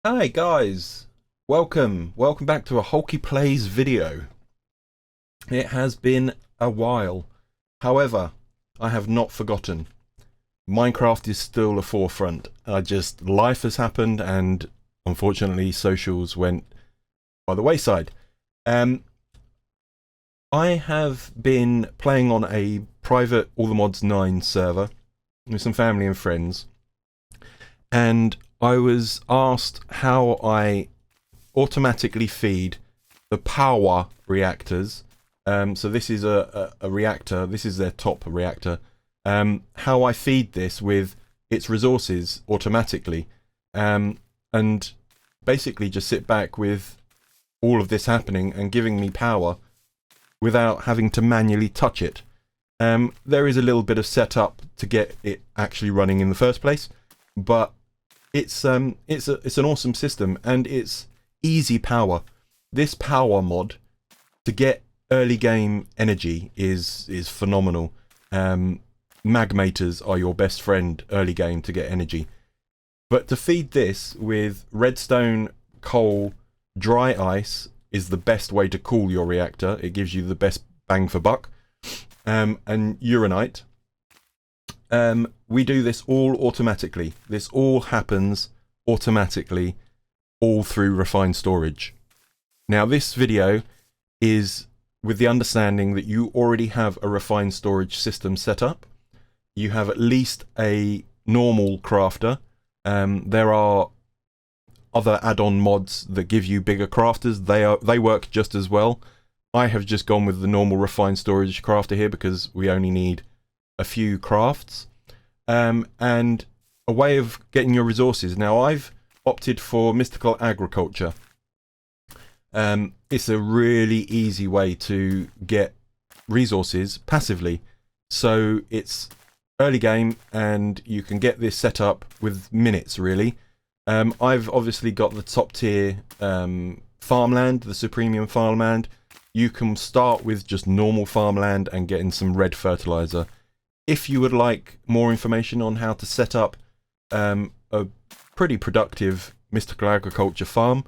Hi guys, welcome back to a Hulky Plays video. It has been a while, however, I have not forgotten. Minecraft is still the forefront. Life has happened and unfortunately socials went by the wayside. I have been playing on a private All the Mods 9 server with some family and friends, and I was asked how I automatically feed the Powah reactors. So this is a reactor. This is their top reactor. How I feed this with its resources automatically, and basically just sit back with all of this happening and giving me power without having to manually touch it. There is a little bit of setup to get it actually running in the first place, but it's an awesome system and it's easy power. This Powah mod to get early game energy is phenomenal. Magmators are your best friend early game to get energy. But to feed this with redstone, coal, dry ice is the best way to cool your reactor. It gives you the best bang for buck. And uranite. We do this all automatically. This all happens automatically, all through refined storage. Now this video is with the understanding that you already have a refined storage system set up. You have at least a normal crafter. There are other add-on mods that give you bigger crafters. They work just as well. I have just gone with the normal refined storage crafter here because we only need a few crafts. And a way of getting your resources. Now I've opted for mystical agriculture. It's a really easy way to get resources passively. So it's early game and you can get this set up with minutes really. I've obviously got the top tier farmland, the supremium farmland. You can start with just normal farmland and get in some red fertilizer. If you would like more information on how to set up a pretty productive mystical agriculture farm,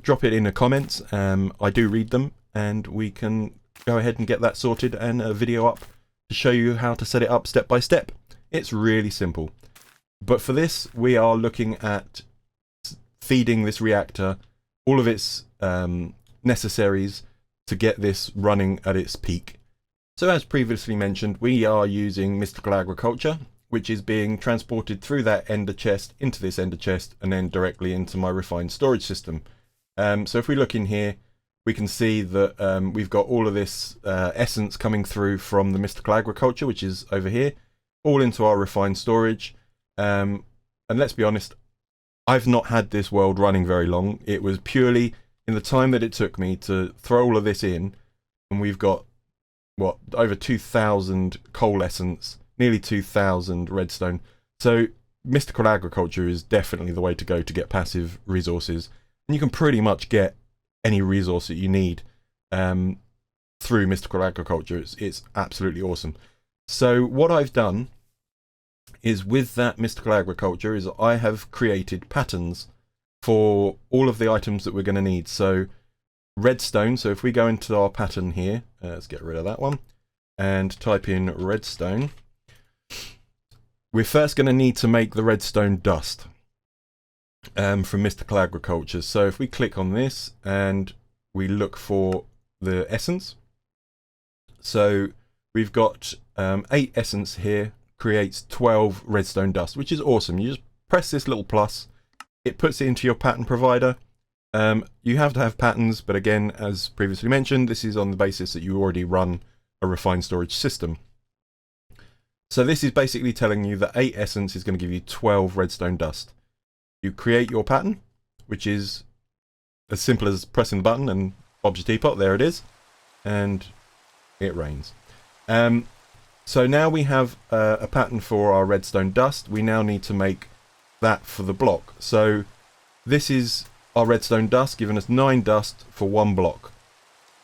drop it in the comments. I do read them and we can go ahead and get that sorted and a video up to show you how to set it up step by step. It's really simple. But for this, we are looking at feeding this reactor all of its necessaries to get this running at its peak. So as previously mentioned, we are using mystical agriculture, which is being transported through that ender chest into this ender chest and then directly into my refined storage system. So if we look in here, we can see that we've got all of this essence coming through from the mystical agriculture, which is over here, all into our refined storage. And let's be honest, I've not had this world running very long. It was purely in the time that it took me to throw all of this in, and we've got what, over 2,000 coal essence, nearly 2,000 redstone. So mystical agriculture is definitely the way to go to get passive resources, and you can pretty much get any resource that you need through mystical agriculture. It's absolutely awesome. So what I've done is with that mystical agriculture is I have created patterns for all of the items that we're going to need. So redstone, so if we go into our pattern here, let's get rid of that one and type in redstone. We're first going to need to make the redstone dust from mystical agriculture. So if we click on this and we look for the essence, so we've got 8 essence here, creates 12 redstone dust, which is awesome. You just press this little plus, it puts it into your pattern provider. You have to have patterns, but again, as previously mentioned, this is on the basis that you already run a refined storage system. So this is basically telling you that 8 essence is going to give you 12 redstone dust. You create your pattern, which is as simple as pressing the button and Bob's your teapot, there it is, and it rains. So now we have a pattern for our redstone dust. We now need to make that for the block. So this is our redstone dust, giving us 9 dust for 1 block.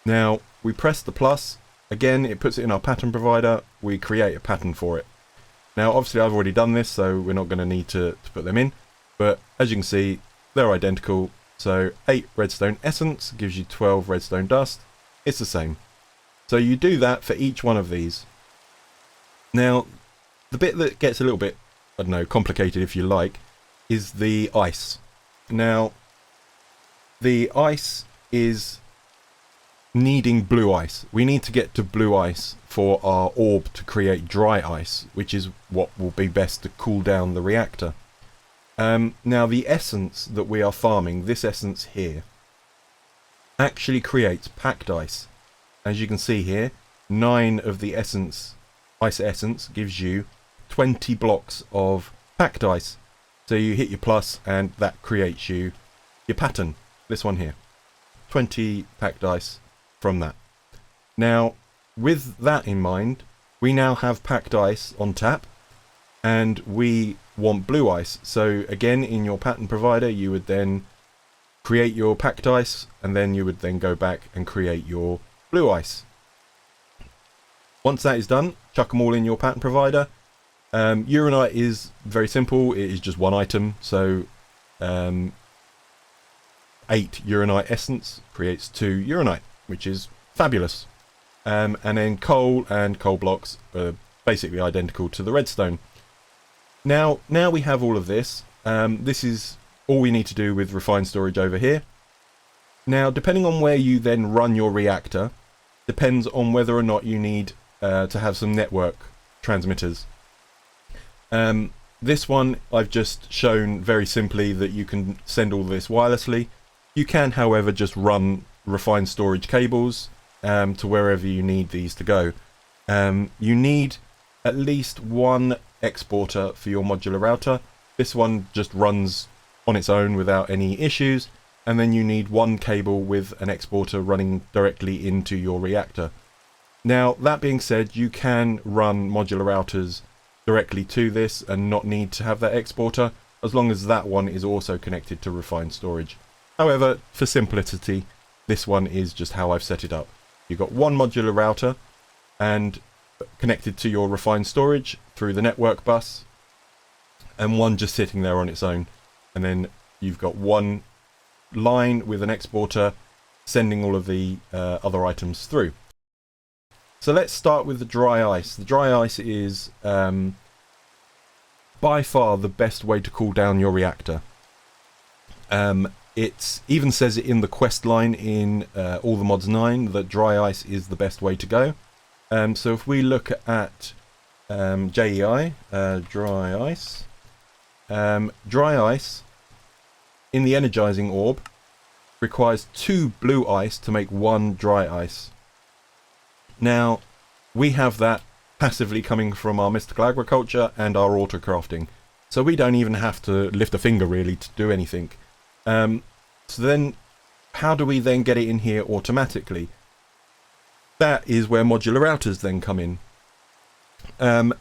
Now we press the plus, again it puts it in our pattern provider, we create a pattern for it. Now obviously I've already done this, so we're not going to need to put them in, but as you can see, they're identical. So 8 redstone essence gives you 12 redstone dust. It's the same. So you do that for each one of these. Now, the bit that gets a little bit, I don't know, complicated if you like, is the ice. Now, the ice is needing blue ice. We need to get to blue ice for our orb to create dry ice, which is what will be best to cool down the reactor. Now, the essence that we are farming, this essence here, actually creates packed ice. As you can see here, 9 of the essence, ice essence, gives you 20 blocks of packed ice. So you hit your plus and that creates you your pattern, this one here. 20 packed ice from that. Now, with that in mind, we now have packed ice on tap and we want blue ice. So again, in your pattern provider, you would then create your packed ice and then you would then go back and create your blue ice. Once that is done, chuck them all in your pattern provider. Uranite is very simple. It is just one item. So 8 uranite essence creates 2 uranite, which is fabulous. And then coal and coal blocks are basically identical to the redstone. Now we have all of this. This is all we need to do with refined storage over here. Now, depending on where you then run your reactor, depends on whether or not you need to have some network transmitters. This one I've just shown very simply that you can send all this wirelessly. You can, however, just run refined storage cables to wherever you need these to go. You need at least one exporter for your modular router. This one just runs on its own without any issues, and then you need one cable with an exporter running directly into your reactor. Now, that being said, you can run modular routers directly to this and not need to have that exporter, as long as that one is also connected to refined storage. However, for simplicity, this one is just how I've set it up. You've got one modular router and connected to your refined storage through the network bus, and one just sitting there on its own. And then you've got one line with an exporter sending all of the other items through. So let's start with the dry ice. The dry ice is by far the best way to cool down your reactor. It even says it in the quest line in All the Mods 9 that dry ice is the best way to go. So if we look at JEI, dry ice. Dry ice in the Energizing orb requires 2 blue ice to make 1 dry ice. Now, we have that passively coming from our mystical agriculture and our auto crafting. So we don't even have to lift a finger really to do anything. So then, how do we then get it in here automatically? That is where modular routers then come in.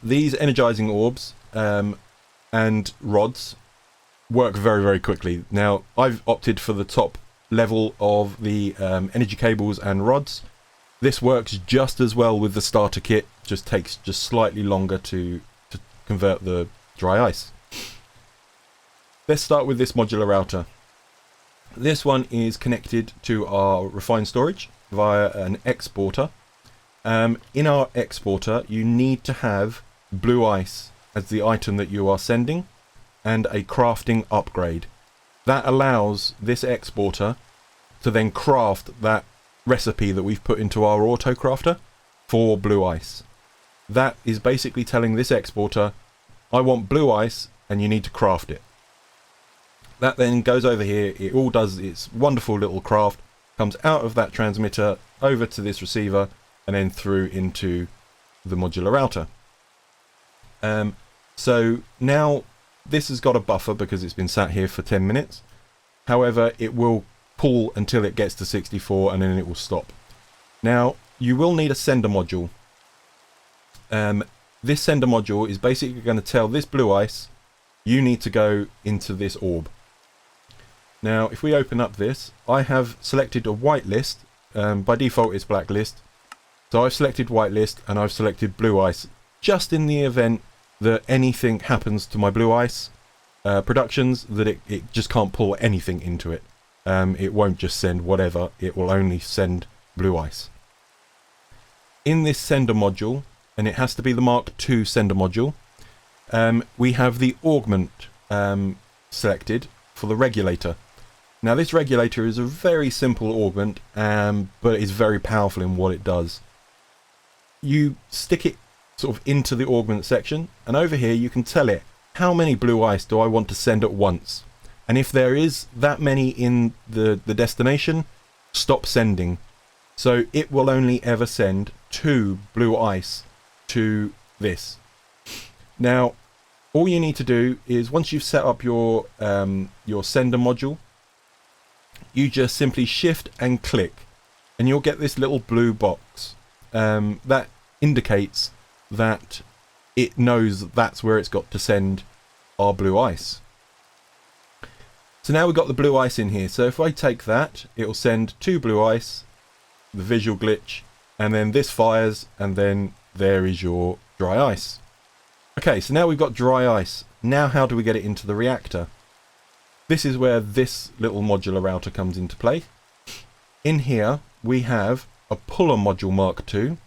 These energizing orbs and rods work very, very quickly. Now, I've opted for the top level of the energy cables and rods. This works just as well with the starter kit, just takes just slightly longer to convert the dry ice. Let's start with this modular router. This one is connected to our refined storage via an exporter. In our exporter, you need to have blue ice as the item that you are sending and a crafting upgrade. That allows this exporter to then craft that recipe that we've put into our auto crafter for blue ice. That is basically telling this exporter, I want blue ice and you need to craft it. That then goes over here, it all does its wonderful little craft, comes out of that transmitter over to this receiver and then through into the modular router. So now this has got a buffer because it's been sat here for 10 minutes. However, it will pull until it gets to 64 and then it will stop. Now, you will need a sender module. This sender module is basically going to tell this blue ice, you need to go into this orb. Now, if we open up this, I have selected a whitelist. By default, it's blacklist. So I've selected whitelist and I've selected blue ice, just in the event that anything happens to my blue ice. productions that it just can't pull anything into it. It won't just send whatever, it will only send blue ice. In this sender module, and it has to be the Mark II sender module, we have the augment selected for the regulator. Now this regulator is a very simple augment, but it's very powerful in what it does. You stick it sort of into the augment section, and over here you can tell it how many blue ice do I want to send at once. And if there is that many in the destination, stop sending. So it will only ever send 2 blue ice to this. Now, all you need to do is once you've set up your sender module, you just simply shift and click, and you'll get this little blue box that indicates that it knows that's where it's got to send our blue ice. So now we've got the blue ice in here. So if I take that, it will send 2 blue ice, the visual glitch, and then this fires, and then there is your dry ice. Okay, so now we've got dry ice. Now how do we get it into the reactor? This is where this little modular router comes into play. In here we have a puller module Mark II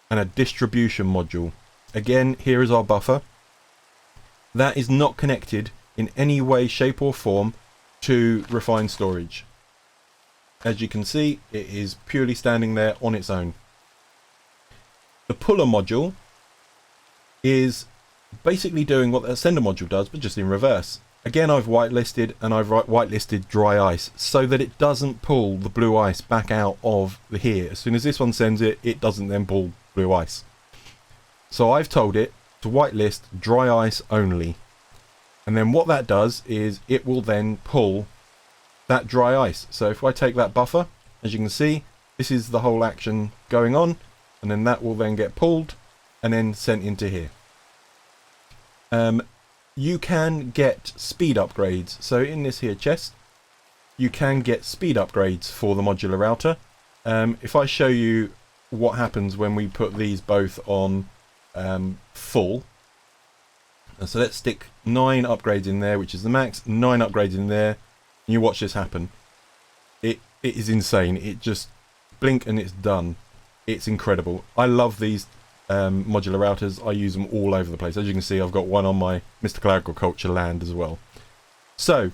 and a distribution module. Again, here is our buffer. That is not connected in any way, shape or form to refined storage. As you can see, it is purely standing there on its own. The puller module is basically doing what the sender module does, but just in reverse. Again, I've whitelisted, and I've whitelisted dry ice so that it doesn't pull the blue ice back out of here. As soon as this one sends it, it doesn't then pull blue ice. So I've told it to whitelist dry ice only. And then what that does is it will then pull that dry ice. So if I take that buffer, as you can see, this is the whole action going on, and then that will then get pulled and then sent into here. You can get speed upgrades. So in this here chest, you can get speed upgrades for the modular router. If I show you what happens when we put these both on full. So let's stick 9 upgrades in there, which is the max, 9 upgrades in there. And you watch this happen. It is insane. It just blink and it's done. It's incredible. I love these modular routers. I use them all over the place. As you can see, I've got one on my Mystical Agriculture land as well. So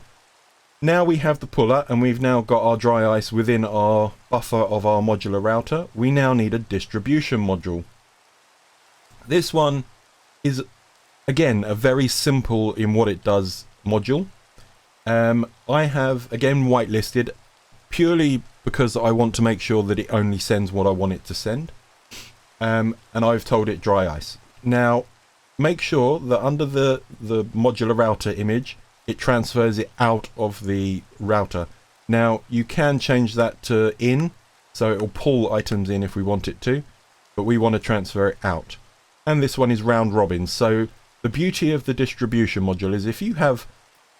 now we have the puller, and we've now got our dry ice within our buffer of our modular router. We now need a distribution module. This one is, again, a very simple in what it does module. I have, again, whitelisted purely because I want to make sure that it only sends what I want it to send. And I've told it dry ice. Now, make sure that under the modular router image, it transfers it out of the router. Now, you can change that to in, so it will pull items in if we want it to, but we want to transfer it out. And this one is round robin. So the beauty of the distribution module is if you have,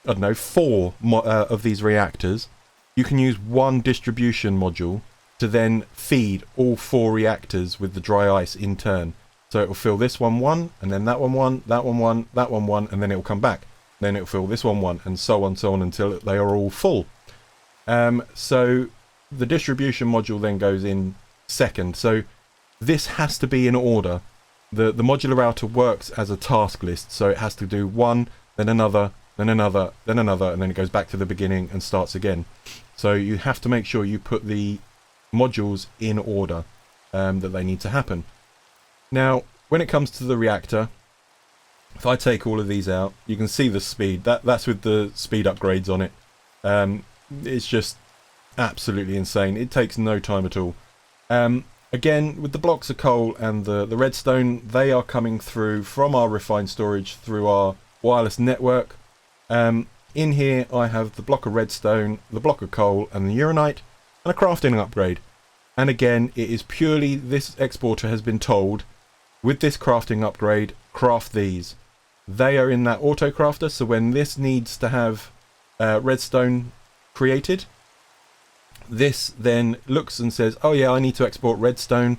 I don't know, 4 of these reactors, you can use one distribution module to then feed all 4 reactors with the dry ice in turn. So it will fill this one, and then that one, that one, that one, and then it will come back. Then it will fill this one, and so on until they are all full. So the distribution module then goes in second. So this has to be in order. The modular router works as a task list, so it has to do one, then another, then another, then another, and then it goes back to the beginning and starts again. So you have to make sure you put the modules in order that they need to happen. Now, when it comes to the reactor, if I take all of these out, you can see the speed. That's with the speed upgrades on it. It's just absolutely insane. It takes no time at all. Again, with the blocks of coal and the redstone, they are coming through from our refined storage through our wireless network. In here, I have the block of redstone, the block of coal, and the uranite, and a crafting upgrade. And again, it is purely, this exporter has been told, with this crafting upgrade, craft these. They are in that auto crafter, so when this needs to have redstone created, this then looks and says, oh yeah, I need to export redstone.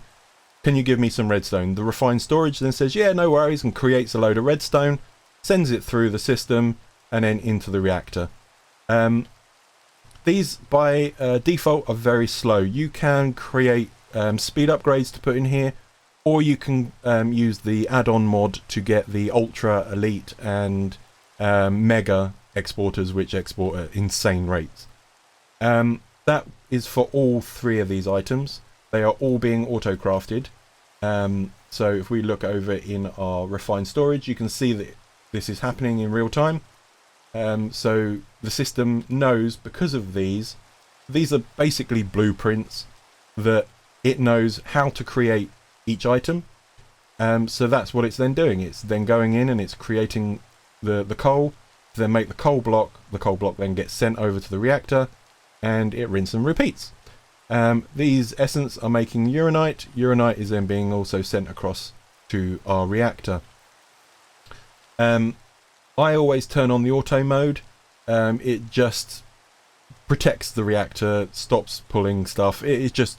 Can you give me some redstone? The refined storage then says, yeah, no worries, and creates a load of redstone, sends it through the system, and then into the reactor. These by default are very slow. You can create speed upgrades to put in here, or you can use the add-on mod to get the ultra, elite and mega exporters, which export at insane rates. That is for all three of these items. They are all being auto-crafted. So if we look over in our refined storage, you can see that this is happening in real time. So the system knows, because of these are basically blueprints that it knows how to create each item. So that's what it's then doing. It's then going in and it's creating the coal, to then make the coal block. The coal block then gets sent over to the reactor, and it rinses and repeats. These essence are making uranite. Uranite is then being also sent across to our reactor. I always turn on the auto mode. It just protects the reactor, stops pulling stuff. It's just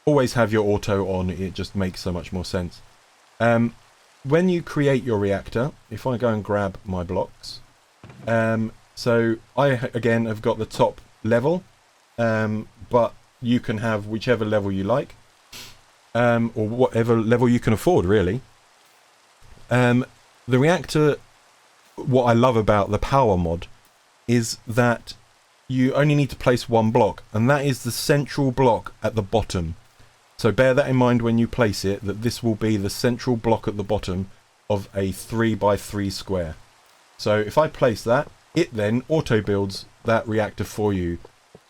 always have your auto on. It just makes so much more sense. When you create your reactor, if I go and grab my blocks, so I again have got the top level, but you can have whichever level you like, or whatever level you can afford, really. The reactor, what I love about the Powah mod is that you only need to place one block, and that is the central block at the bottom. So bear that in mind when you place it, that this will be the central block at the bottom of a 3x3 square. So if I place that, it then auto builds that reactor for you.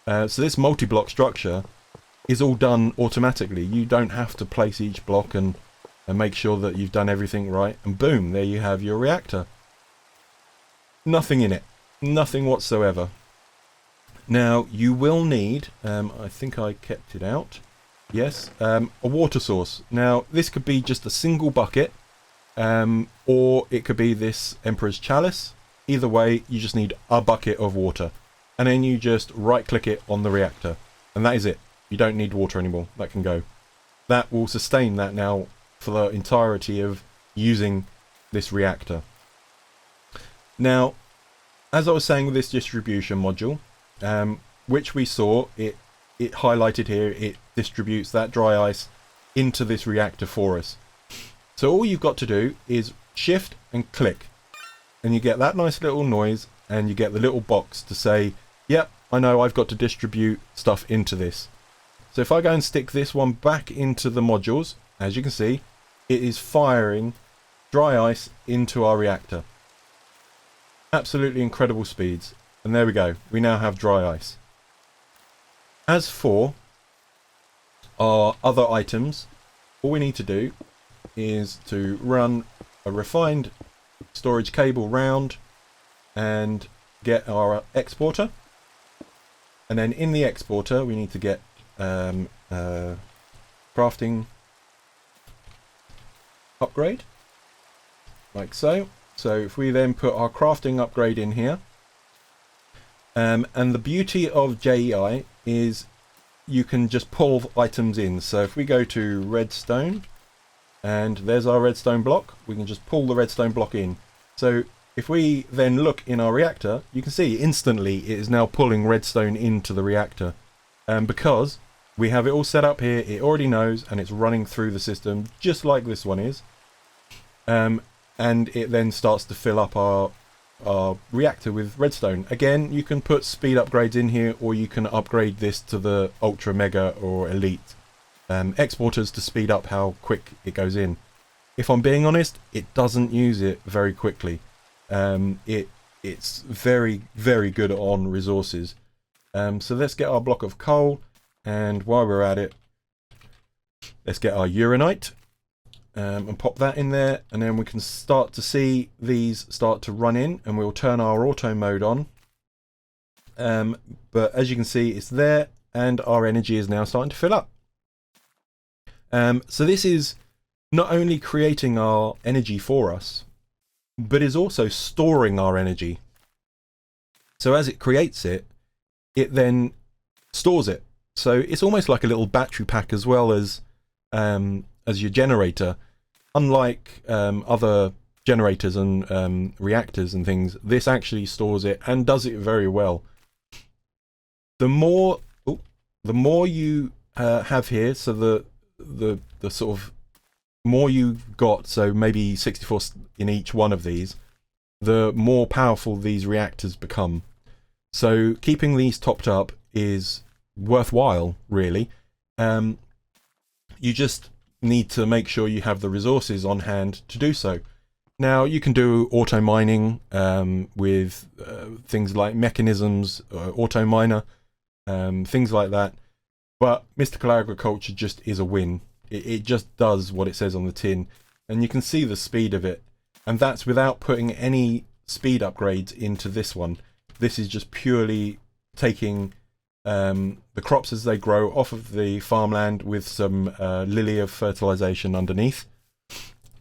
So this multi-block structure is all done automatically. You don't have to place each block and make sure that you've done everything right, and boom, there you have your reactor. Nothing in it, nothing whatsoever. Now you will need, I think I kept it out, yes, a water source. Now this could be just a single bucket, or it could be this Emperor's Chalice. Either way, you just need a bucket of water, and then you just right click it on the reactor, and that is it. You don't need water anymore. That can go. That will sustain that now for the entirety of using this reactor. Now, as I was saying with this distribution module, which we saw, it highlighted here, it distributes that dry ice into this reactor for us. So all you've got to do is shift and click, and you get that nice little noise, and you get the little box to say, yep, I know I've got to distribute stuff into this. So if I go and stick this one back into the modules, as you can see, it is firing dry ice into our reactor. Absolutely incredible speeds. And there we go. We now have dry ice. As for our other items, all we need to do is to run a refined storage cable round and get our exporter. And then in the exporter, we need to get crafting upgrade, like so. So if we then put our crafting upgrade in here, and the beauty of JEI is you can just pull items in. So if we go to redstone, and there's our redstone block, we can just pull the redstone block in. So if we then look in our reactor, you can see instantly it is now pulling redstone into the reactor, because we have it all set up here. It already knows, and it's running through the system just like this one is. And it then starts to fill up our reactor with redstone. Again, you can put speed upgrades in here, or you can upgrade this to the ultra, mega or elite exporters to speed up how quick it goes in. If I'm being honest, it doesn't use it very quickly. It's very, very good on resources. So let's get our block of coal, and while we're at it, let's get our uranite. And pop that in there, and then we can start to see these start to run in, and we'll turn our auto mode on. But as you can see, it's there, and our energy is now starting to fill up. So this is not only creating our energy for us, but is also storing our energy. So as it creates it, it then stores it. So it's almost like a little battery pack as well as your generator. Unlike other generators and reactors and things, this actually stores it and does it very well. The more you have here, so the sort of more you got, so maybe 64 in each one of these, the more powerful these reactors become. So keeping these topped up is worthwhile, really. You just need to make sure you have the resources on hand to do so. Now, you can do auto mining with things like mechanisms, auto miner, things like that. But mystical agriculture just is a win. It just does what it says on the tin, and you can see the speed of it. And that's without putting any speed upgrades into this one. This is just purely taking the crops as they grow off of the farmland with some lily of fertilization underneath.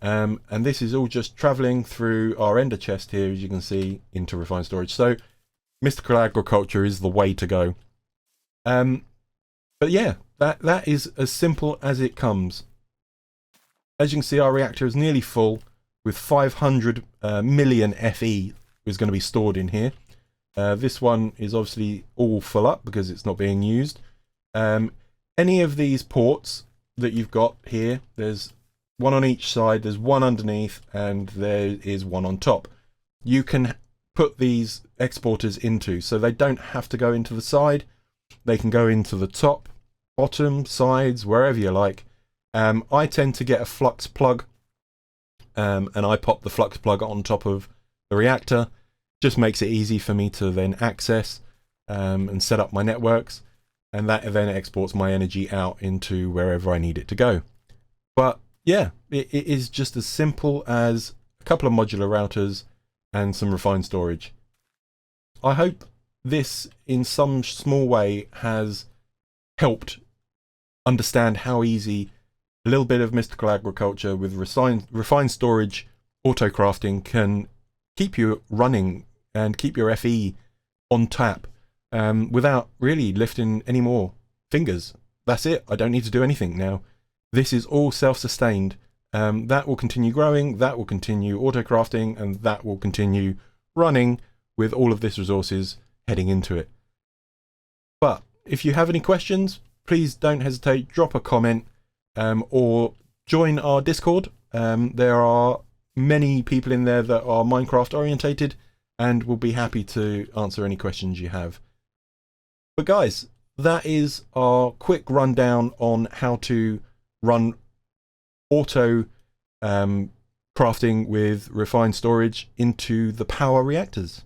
And this is all just traveling through our ender chest here, as you can see, into refined storage. So mystical agriculture is the way to go. But yeah, that is as simple as it comes. As you can see, our reactor is nearly full with 500 million FE is going to be stored in here. This one is obviously all full up because it's not being used. Any of these ports that you've got here, there's one on each side, there's one underneath, and there is one on top. You can put these exporters into, so they don't have to go into the side. They can go into the top, bottom, sides, wherever you like. I tend to get a flux plug, and I pop the flux plug on top of the reactor. Just makes it easy for me to then access and set up my networks, and that then exports my energy out into wherever I need it to go. But yeah, it is just as simple as a couple of modular routers and some refined storage. I hope this in some small way has helped understand how easy a little bit of mystical agriculture with refined storage auto crafting can keep you running and keep your FE on tap without really lifting any more fingers. That's it. I don't need to do anything now. This is all self-sustained. That will continue growing, that will continue auto crafting, and that will continue running with all of this resources heading into it. But if you have any questions, please don't hesitate, drop a comment or join our Discord. There are many people in there that are Minecraft orientated and will be happy to answer any questions you have. But guys, that is our quick rundown on how to run auto crafting with refined storage into the Powah reactors.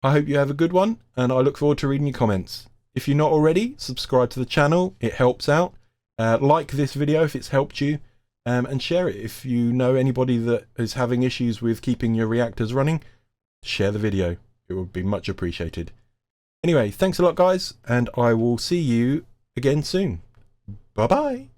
I hope you have a good one, and I look forward to reading your comments. If you're not already, subscribe to the channel, it helps out. Like this video if it's helped you, and share it. If you know anybody that is having issues with keeping your reactors running, share the video. It would be much appreciated. Anyway, thanks a lot guys, and I will see you again soon. Bye bye.